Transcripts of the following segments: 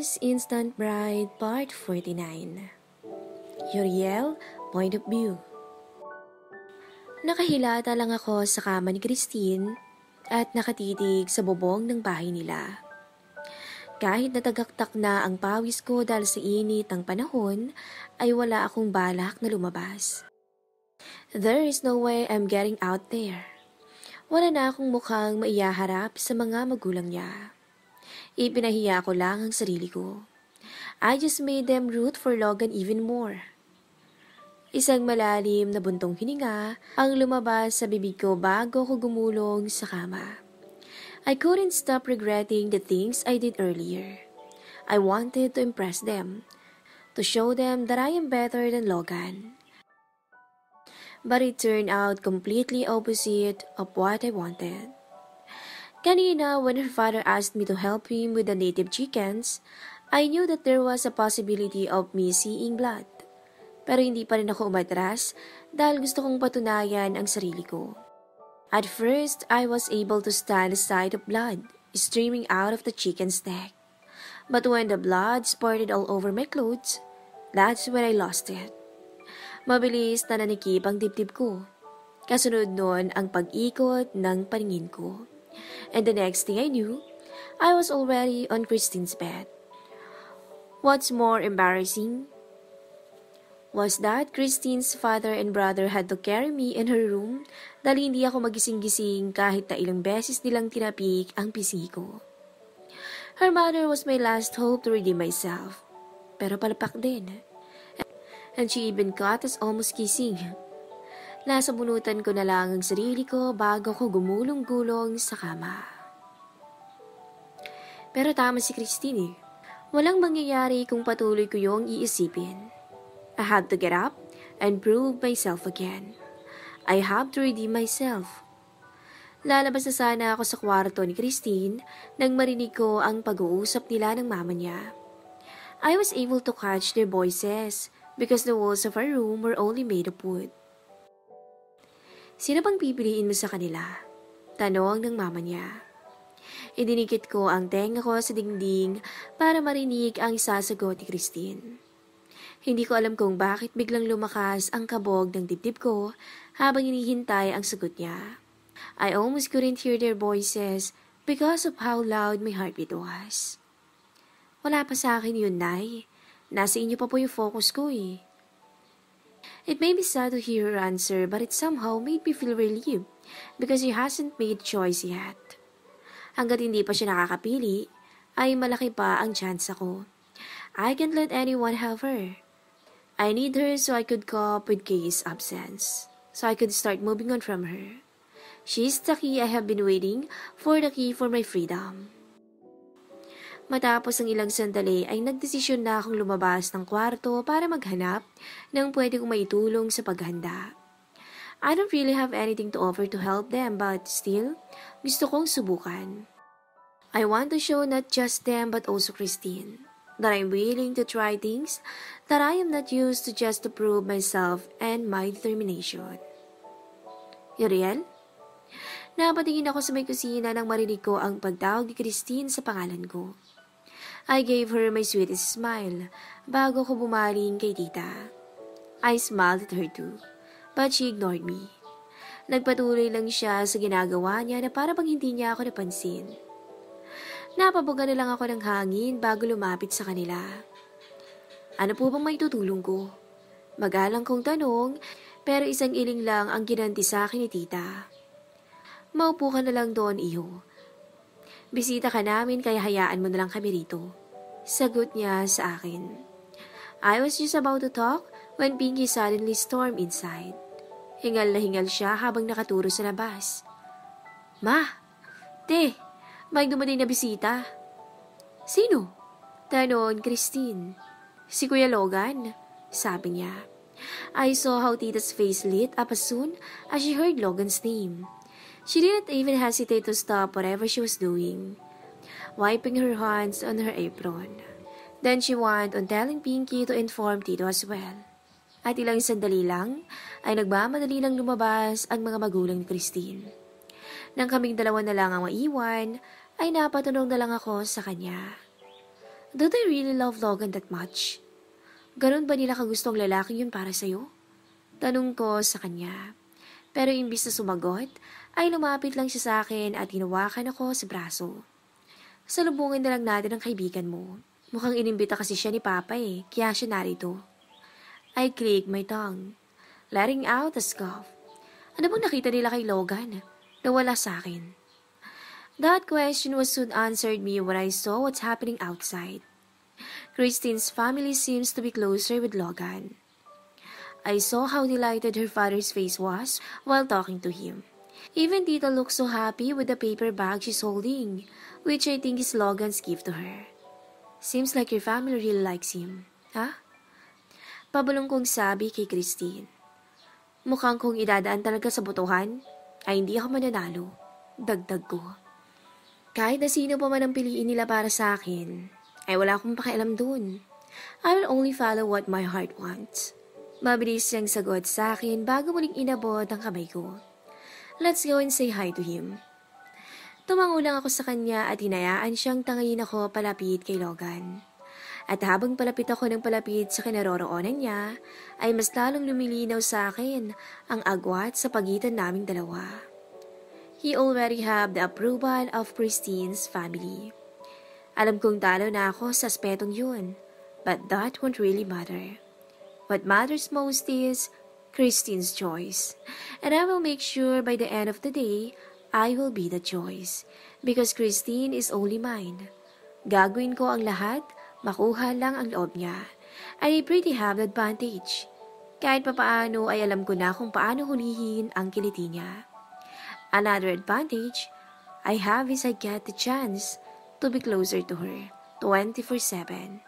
Love's Instant Bride Part 49. Uriel, Point of View. Nakahilata lang ako sa kama ni Christine at nakatitig sa bubong ng bahay nila. Kahit natagaktak na ang pawis ko dahil sa init ng panahon, ay wala akong balak na lumabas. There is no way I'm getting out there. Wala na akong mukhang maiyaharap sa mga magulang niya. Ipinahiya ko lang ang sarili ko. I just made them root for Logan even more. Isang malalim na buntong hininga ang lumabas sa bibig ko bago ko gumulong sa kama. I couldn't stop regretting the things I did earlier. I wanted to impress them, to show them that I am better than Logan. But it turned out completely opposite of what I wanted. Kanina, when her father asked me to help him with the native chickens, I knew that there was a possibility of me seeing blood. Pero hindi pa rin ako umatras dahil gusto kong patunayan ang sarili ko. At first, I was able to stand the sight of blood streaming out of the chicken's neck. But when the blood spurted all over my clothes, that's when I lost it. Mabilis na nanikip ang dibdib ko. Kasunod nun ang pag-ikot ng paningin ko. And the next thing I knew, I was already on Christine's bed. What's more embarrassing was that Christine's father and brother had to carry me in her room dahil hindi ako magising-gising kahit na ilang beses nilang tinapik ang pisngi ko. Her mother was my last hope to redeem myself, pero palpak din. And she even caught us almost kissing. Nasa bunutan ko na lang ang sarili ko bago ko gumulong-gulong sa kama. Pero tama si Christine. Walang mangyayari kung patuloy ko yung iisipin. I have to get up and prove myself again. I have to redeem myself. Lalabas na sana ako sa kwarto ni Christine nang marinig ko ang pag-uusap nila ng mama niya. I was able to catch their voices because the walls of our room were only made of wood. Sino bang pipiliin mo sa kanila? Tanong ng mama niya. Idinikit ko ang tenga ko sa dingding para marinig ang sasagot ni Christine. Hindi ko alam kung bakit biglang lumakas ang kabog ng dibdib ko habang hinihintay ang sagot niya. I almost couldn't hear their voices because of how loud my heartbeat was. Wala pa sa akin yun, Nay. Nasa inyo pa po yung focus ko eh. It may be sad to hear her answer, but it somehow made me feel relieved because she hasn't made choice yet. Hanggat hindi pa siya nakakapili, ay malaki pa ang chance ako. I can't let anyone have her. I need her so I could cope with Kay's absence, so I could start moving on from her. She's the key I have been waiting for, the key for my freedom. Matapos ang ilang sandali ay nagdesisyon na akong lumabas ng kwarto para maghanap ng pwede kong maitulong sa paghanda. I don't really have anything to offer to help them but still, gusto kong subukan. I want to show not just them but also Christine that I'm willing to try things that I am not used to just to prove myself and my determination. Uriel? Napatingin ako sa may kusina nang marinig ko ang pagtawag ni Christine sa pangalan ko. I gave her my sweetest smile bago ko bumaling kay tita. I smiled at her too, but she ignored me. Nagpatuloy lang siya sa ginagawa niya na para bang hindi niya ako napansin. Napabuga na lang ako ng hangin bago lumapit sa kanila. Ano po bang maitutulong ko? Magalang kong tanong, pero isang iling lang ang ginanti sa akin ni tita. Maupo ka na lang doon, iho. Bisita ka namin kaya hayaan mo na lang kami rito. Sagot niya sa akin. I was just about to talk when Pinky suddenly stormed inside. Hingal na hingal siya habang nakaturo sa labas. Ma! Te! May dumating na bisita. Sino? Tanong Christine. Si Kuya Logan, sabi niya. I saw how Tita's face lit up as soon as she heard Logan's name. She didn't even hesitate to stop whatever she was doing, wiping her hands on her apron. Then she went on telling Pinky to inform Tito as well. At ilang sandali lang, ay nagmamadali lang lumabas ang mga magulang ni Christine. Nang kaming dalawa na lang ang maiwan, ay napatanong na lang ako sa kanya. Do they really love Logan that much? Ganun ba nila kagustong lalaki yun para sa'yo? Tanong ko sa kanya. Pero imbis na sumagot, ay lumapit lang siya sa akin at hinawakan ako sa braso. Salubungin na lang natin ang kaibigan mo. Mukhang inimbita kasi siya ni Papa kaya siya narito. I clicked my tongue, letting out a scoff. Ano bang nakita nila kay Logan? Nawala sa akin. That question was soon answered me when I saw what's happening outside. Christine's family seems to be closer with Logan. I saw how delighted her father's face was while talking to him. Even Tita looks so happy with the paper bag she's holding, which I think is Logan's gift to her. Seems like your family really likes him, ha? Pabalong kong sabi kay Christine. Mukhang kung idadaan talaga sa botohan, ay hindi ako mananalo. Dagdag ko. Kahit na sino pa man ang piliin nila para sa akin, ay wala akong pakialam dun. I will only follow what my heart wants. Mabilis siyang sagot sa akin bago muling inabot ang kamay ko. Let's go and say hi to him. Tumango lang ako sa kanya at hinayaan siyang tangayin ako palapit kay Logan. At habang palapit ako ng palapit sa kinaroroonan niya, ay mas lalong lumilinaw sa akin ang agwat sa pagitan naming dalawa. He already have the approval of Christine's family. Alam kong talo na ako sa aspetong yun, but that won't really matter. What matters most is Christine's choice, and I will make sure by the end of the day, I will be the choice, because Christine is only mine. Gagawin ko ang lahat, makuha lang ang loob niya. I pretty have the advantage. Kahit papaano ay alam ko na kung paano hulihin ang kiliti niya. Another advantage I have is I get the chance to be closer to her, 24/7.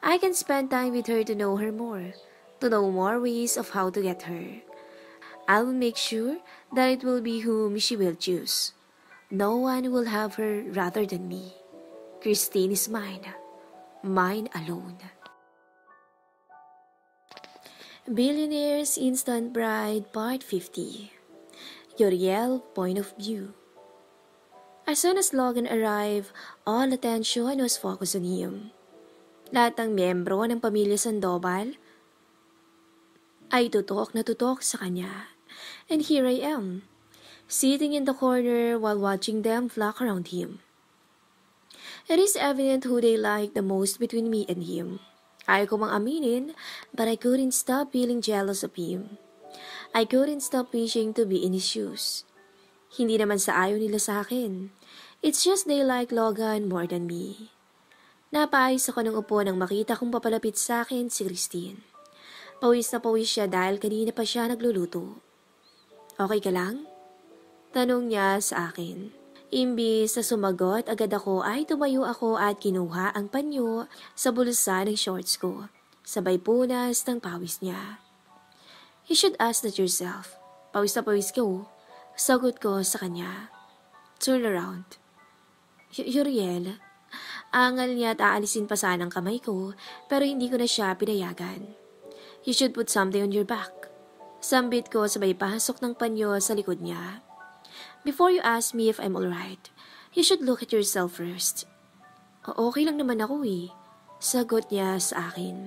I can spend time with her to know her more, to know more ways of how to get her. I will make sure that it will be whom she will choose. No one will have her rather than me. Christine is mine. Mine alone. Billionaire's Instant Bride Part 50. Uriel Point of View. As soon as Logan arrived, all attention was focused on him. Lahat ng miyembro ng pamilya Sandoval ay tutok na tutok sa kanya. And here I am, sitting in the corner while watching them flock around him. It is evident who they like the most between me and him. Ayaw ko mang aminin, but I couldn't stop feeling jealous of him. I couldn't stop wishing to be in his shoes. Hindi naman sa ayaw nila sa akin. It's just they like Logan more than me. Napaayos ako ng upo nang makita kong papalapit sa akin si Christine. Pawis na pawis siya dahil kanina pa siya nagluluto. Okay ka lang? Tanong niya sa akin. Imbis na sumagot agad ako ay tumayo ako at kinuha ang panyo sa bulsa ng shorts ko. Sabay punas ng pawis niya. You should ask that yourself. Pawis na pawis ko. Sagot ko sa kanya. Turn around. Uriel. Angal niya at aalisin pa sana ang kamay ko pero hindi ko na siya pinayagan. You should put something on your back. Sambit ko sabay pasok ng panyo sa likod niya. Before you ask me if I'm alright, you should look at yourself first. Okay lang naman ako Sagot niya sa akin.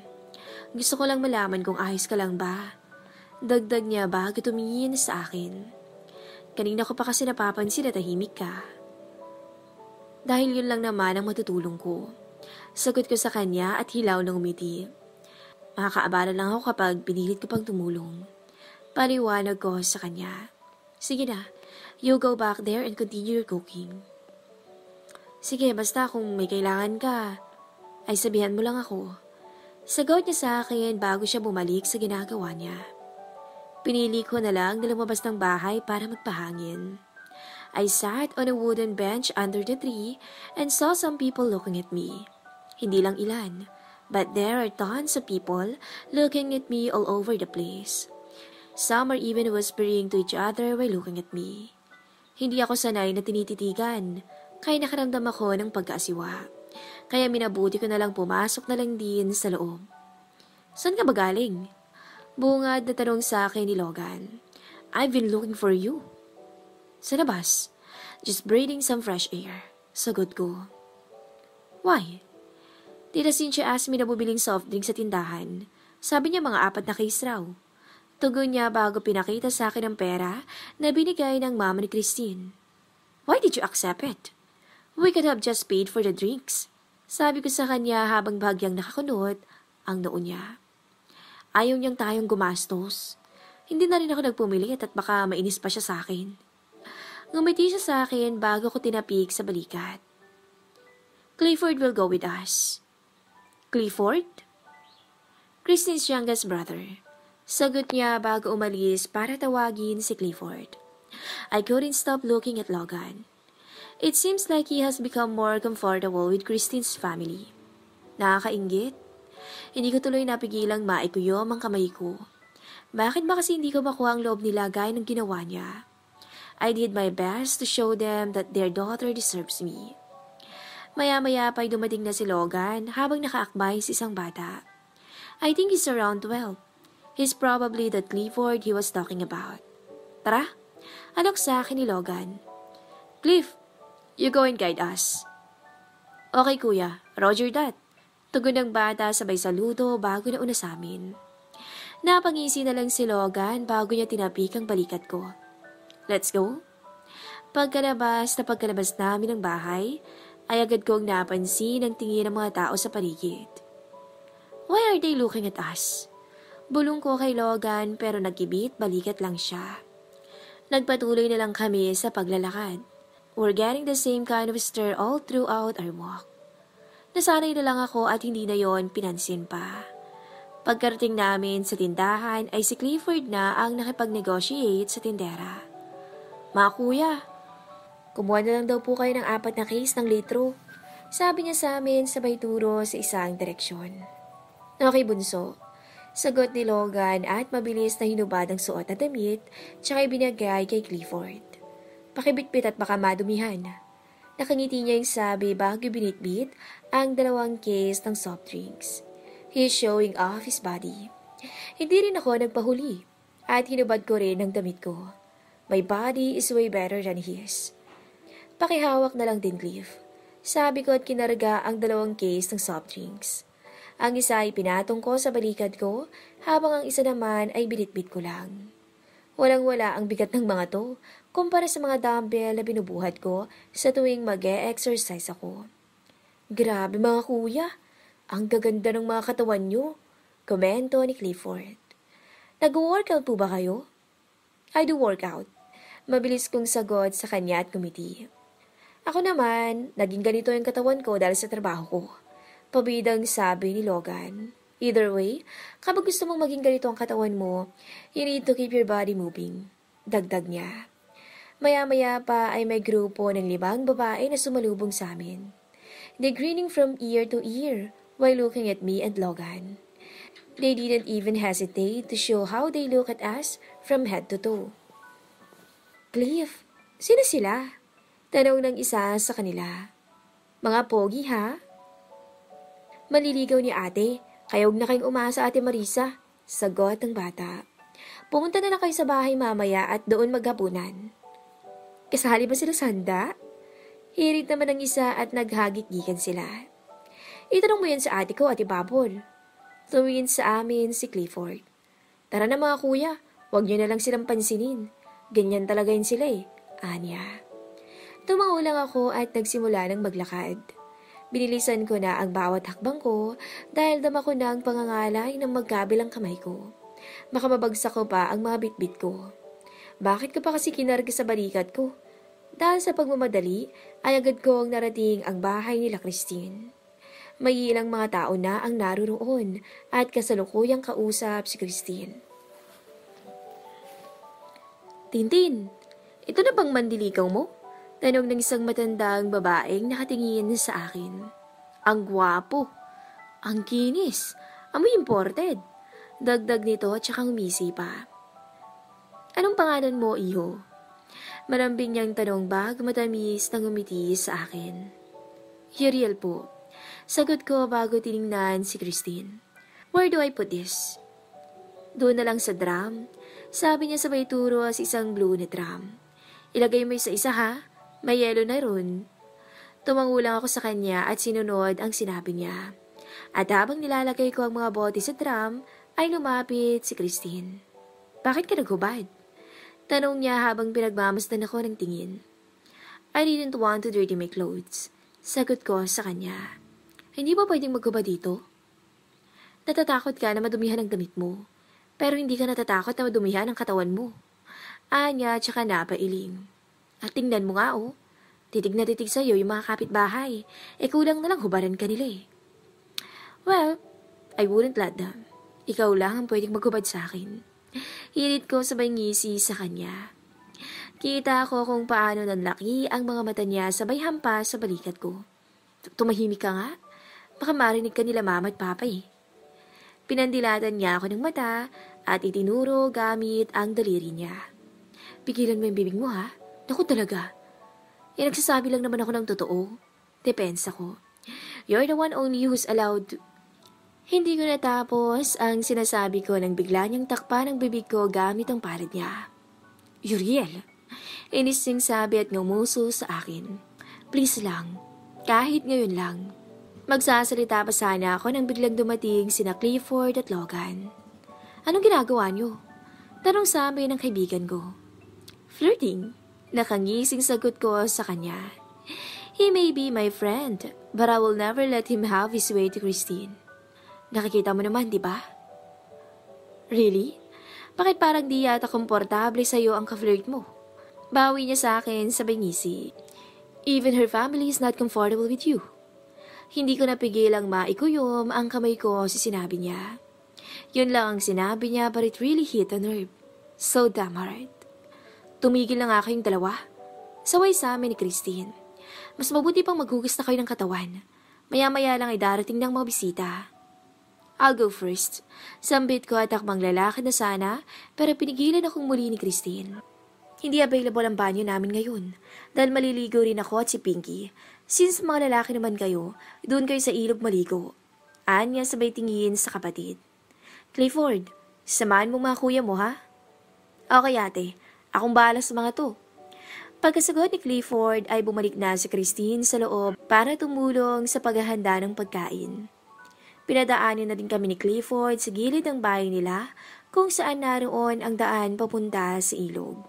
Gusto ko lang malaman kung ayos ka lang ba. Dagdag niya bago tumingin sa akin. Kanina ko pa kasi napapansin na tahimik ka. Dahil yun lang naman ang matutulong ko. Sagot ko sa kanya at hilaw ng umiti. Makakaabala lang ako kapag pinilit ko pang tumulong. Paliwanag ko sa kanya. Sige na, you go back there and continue your cooking. Sige, basta kung may kailangan ka, ay sabihan mo lang ako. Sagot niya sa akin bago siya bumalik sa ginagawa niya. Pinili ko na lang na lumabas ng bahay para magpahangin. I sat on a wooden bench under the tree and saw some people looking at me. Hindi lang ilan. But there are tons of people looking at me all over the place. Some are even whispering to each other while looking at me. Hindi ako sanay na tinititigan, kaya nakaramdam ako ng pagkaasiwa. Kaya minabuti ko na lang pumasok na lang din sa loob. Saan ka ba galing? Bungad na tanong sa akin ni Logan. I've been looking for you. Sa labas, just breathing some fresh air. Sagot ko. Why? Tita Cynthia asked me na bubiling soft drink sa tindahan. Sabi niya mga 4 na case raw. Tugon niya bago pinakita sa akin ang pera na binigay ng mama ni Christine. Why did you accept it? We could have just paid for the drinks. Sabi ko sa kanya habang bahagyang nakakunot ang noo niya. Ayaw niyang tayong gumastos. Hindi na rin ako nagpumilit at baka mainis pa siya sa akin. Ngumiti siya sa akin bago ko tinapik sa balikat. Clifford will go with us. Clifford? Christine's youngest brother. Sagot niya bago umalis para tawagin si Clifford. I couldn't stop looking at Logan. It seems like he has become more comfortable with Christine's family. Nakakainggit. Hindi ko tuloy napigilang maikuyom ang kamay ko. Bakit ba kasi hindi ko makuha ang loob nila gaya ng ginawa niya? I did my best to show them that their daughter deserves me. Maya-maya pa'y dumating na si Logan habang nakaakbay sa isang bata. I think he's around 12. He's probably the Clifford he was talking about. Tara, alok sa akin ni Logan. Cliff, you go and guide us. Okay kuya, roger that. Tugon ng bata sabay saludo bago na una sa amin. Napangisi na lang si Logan bago niya tinapik ang balikat ko. Let's go. Pagkalabas namin ng bahay, ay agad kong napansin ang tingin ng mga tao sa paligid. Why are they looking at us? Bulong ko kay Logan pero nagkibit balikat lang siya. Nagpatuloy na lang kami sa paglalakad. We're getting the same kind of stare all throughout our walk. Nasanay na lang ako at hindi na yon pinansin pa. Pagkarating namin sa tindahan ay si Clifford na ang nakipag-negotiate sa tindera. Mga kuya, kumuha na lang daw po kayo ng 4 na case ng litro. Sabi niya sa amin sabay turo sa isang direksyon. Okay bunso. Sagot ni Logan at mabilis na hinubad ang suot na damit tsaka ibinagay kay Clifford. Pakibitbit at baka madumihan. Nakangiti niya yung sabi bago binitbit ang 2 case ng soft drinks. He is showing off his body. Hindi rin ako nagpahuli at hinubad ko rin ang damit ko. My body is way better than his. Pakihawak na lang din Cliff. Sabi ko at kinarga ang 2 case ng soft drinks. Ang isa ay pinatong ko sa balikat ko, habang ang isa naman ay binitbit ko lang. Walang-wala ang bigat ng mga to, kumpara sa mga dumbbell na binubuhat ko sa tuwing mag-e-exercise ako. Grabe mga kuya, ang gaganda ng mga katawan nyo, komento ni Clifford. Nag-workout po ba kayo? I do workout. Mabilis kong sagot sa kanya at kumiti. Ako naman, naging ganito yung katawan ko dahil sa trabaho ko. Pabidang sabi ni Logan. Either way, kapag gusto mong maging ganito ang katawan mo, you need to keep your body moving. Dagdag niya. Maya-maya pa ay may grupo ng 5 babae na sumalubong sa amin. They grinning from ear to ear while looking at me and Logan. They didn't even hesitate to show how they look at us from head to toe. Cliff, sino sila? Tanong ng isa sa kanila. Mga pogi ha? Maliligaw ni ate, kaya huwag na kayong umasa ate Marisa. Sagot ng bata. Pumunta na lang kayo sa bahay mamaya at doon maghapunan. Kasali ba sila sanda? Hirit naman ng isa at naghagik-gikan sila. Itanong mo yan sa ate ko, ate Babol. Tumingin sa amin si Clifford. Tara na mga kuya, huwag niyo na lang silang pansinin. Ganyan talaga yun sila eh, anya. Tumango lang ako at nagsimula ng maglakad. Binilisan ko na ang bawat hakbang ko dahil dama ko na ang pangangalay ng magkabilang kamay ko. Baka mabagsak ko pa ang mga bitbit ko. Bakit ko pa kasi kinarga sa balikat ko? Dahil sa pagmamadali ay agad kong narating ang bahay nila Christine. May ilang mga tao na ang naroon at kasalukuyang kausap si Christine. Tintin, ito na bang mandiligaw mo? Tanong ng isang matandang babaeng nakatingin sa akin. Ang gwapo. Ang kinis. Amoy imported. Dagdag nito at saka umisi pa. Anong pangalan mo, iho? Malambing niyang tanong bago matamis na ngumiti sa akin. Uriel po. Sagot ko bago tiningnan si Christine. Where do I put this? Doon na lang sa drum. Sabi niya sabay turo sa isang blue na drum. Ilagay mo sa isa ha? May yelo na ron. Tumango lang ako sa kanya at sinunod ang sinabi niya. At habang nilalagay ko ang mga bote sa drum, ay lumapit si Christine. Bakit ka naghubad? Tanong niya habang pinagmamasdan ako ng tingin. I didn't want to dirty my clothes. Sagot ko sa kanya. Hindi ba pwedeng maghubad dito? Natatakot ka na madumihan ang damit mo, pero hindi ka natatakot na madumihan ang katawan mo. Anya tsaka napailing. At tingnan mo nga oh, titig na titig sa'yo yung mga kapitbahay, kulang na lang hubaran ka nila eh. Well, I wouldn't let them. Ikaw lang ang pwedeng maghubad sa akin. Hirit ko sabay ngisi sa kanya. Kita ko kung paano nanlaki ang mga mata niya sabay hampas sa balikat ko. Tumahimik ka nga, baka marinig ka nila mama at papa eh. Pinandilatan niya ako ng mata at itinuro gamit ang daliri niya. Pigilan mo yung bibig mo ha? Naku talaga. Nagsasabi lang naman ako ng totoo. Depensa ko. You're the one only who's allowed to... Hindi ko natapos ang sinasabi ko nang bigla niyang takpan ang bibig ko gamit ang palad niya. Uriel, inis niyang sabi at ngumuso sa akin. Please lang, kahit ngayon lang. Magsasalita pa sana ako nang biglang dumating sina Clifford at Logan. Anong ginagawa niyo? Tanong sa amin ng kaibigan ko. Flirting. Nakangising sagot ko sa kanya. He may be my friend, but I will never let him have his way to Christine. Nakikita mo naman, di ba? Really? Bakit parang di yata komportable sa'yo ang ka-flirt mo? Bawi niya sa akin sabay ngisi. Even her family is not comfortable with you. Hindi ko napigilang maikuyom ang kamay ko sa sinabi niya. Yun lang ang sinabi niya but it really hit a nerve. So damn hard. Tumigil na nga kayong dalawa. Saway sa amin ni Christine. Mas mabuti pang maghugas na kayo ng katawan. Maya-maya lang ay darating ng mga bisita. I'll go first. Sambit ko at akmang lalaki na sana pero pinigilan akong muli ni Christine. Hindi available ang banyo namin ngayon dahil maliligo rin ako at si Pinky. Since mga lalaki naman kayo, doon kayo sa ilog maligo. Anya sabay tingin sa kapatid. Clifford, samahan mo mga kuya mo ha? Okay ate, akong bahala sa mga to. Pagkasagot ni Clifford ay bumalik na si Christine sa loob para tumulong sa paghahanda ng pagkain. Pinadaanin na din kami ni Clifford sa gilid ng bahay nila kung saan naroon ang daan papunta sa ilog.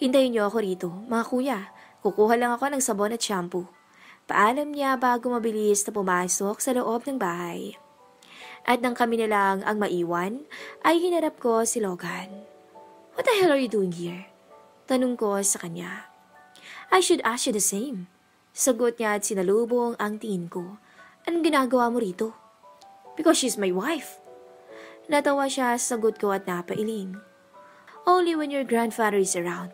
Hintayin niyo ako rito, mga kuya. Kukuha lang ako ng sabon at shampoo. Paalam niya bago mabilis na pumasok sa loob ng bahay. At nang kami na lang ang maiwan, ay hinarap ko si Logan. What the hell are you doing here? Tanong ko sa kanya. I should ask you the same. Sagot niya at sinalubong ang tingin ko. Anong ginagawa mo rito? Because she's my wife. Natawa siya sa sagot ko at napailing. Only when your grandfather is around.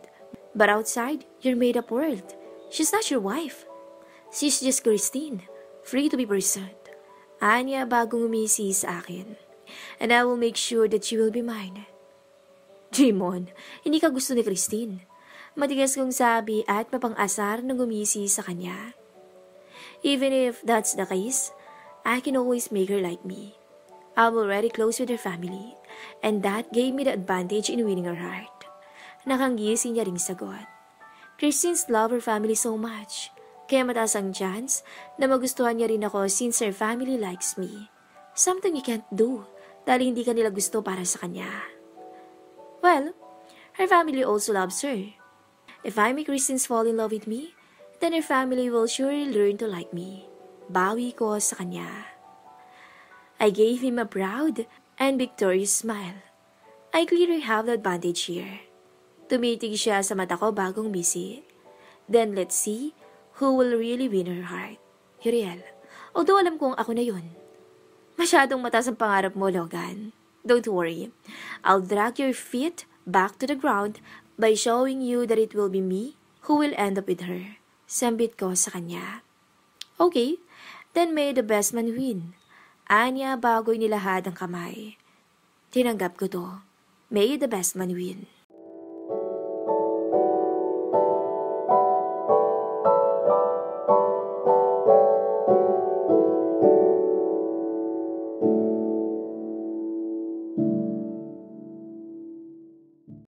But outside, you're made up world. She's not your wife. She's just Christine, free to be pursued. Anya bagong umisi sa akin. And I will make sure that she will be mine. Jimon, hindi ka gusto ni Christine. Matigas kong sabi at mapang-asar nang umisi sa kanya. Even if that's the case, I can always make her like me. I'm already close with her family, and that gave me the advantage in winning her heart. Nakanggisi niya ring sagot. Christine's love her family so much, kaya mataas ang chance na magustuhan niya rin ako since her family likes me. Something you can't do dahil hindi ka nila gusto para sa kanya. Well, her family also loves her. If I make Christine fall in love with me, then her family will surely learn to like me. Bawi ko sa kanya. I gave him a proud and victorious smile. I clearly have the advantage here. Tumitig siya sa mata ko bagong busy. Then let's see who will really win her heart. Uriel, although alam kong ako na yun. Masyadong mataas ang pangarap mo, Logan. Don't worry. I'll drag your feet back to the ground by showing you that it will be me who will end up with her. Sambit ko sa kanya. Okay, then may the best man win. Anya bago'y nilahad ang kamay. Tinanggap ko to. May the best man win.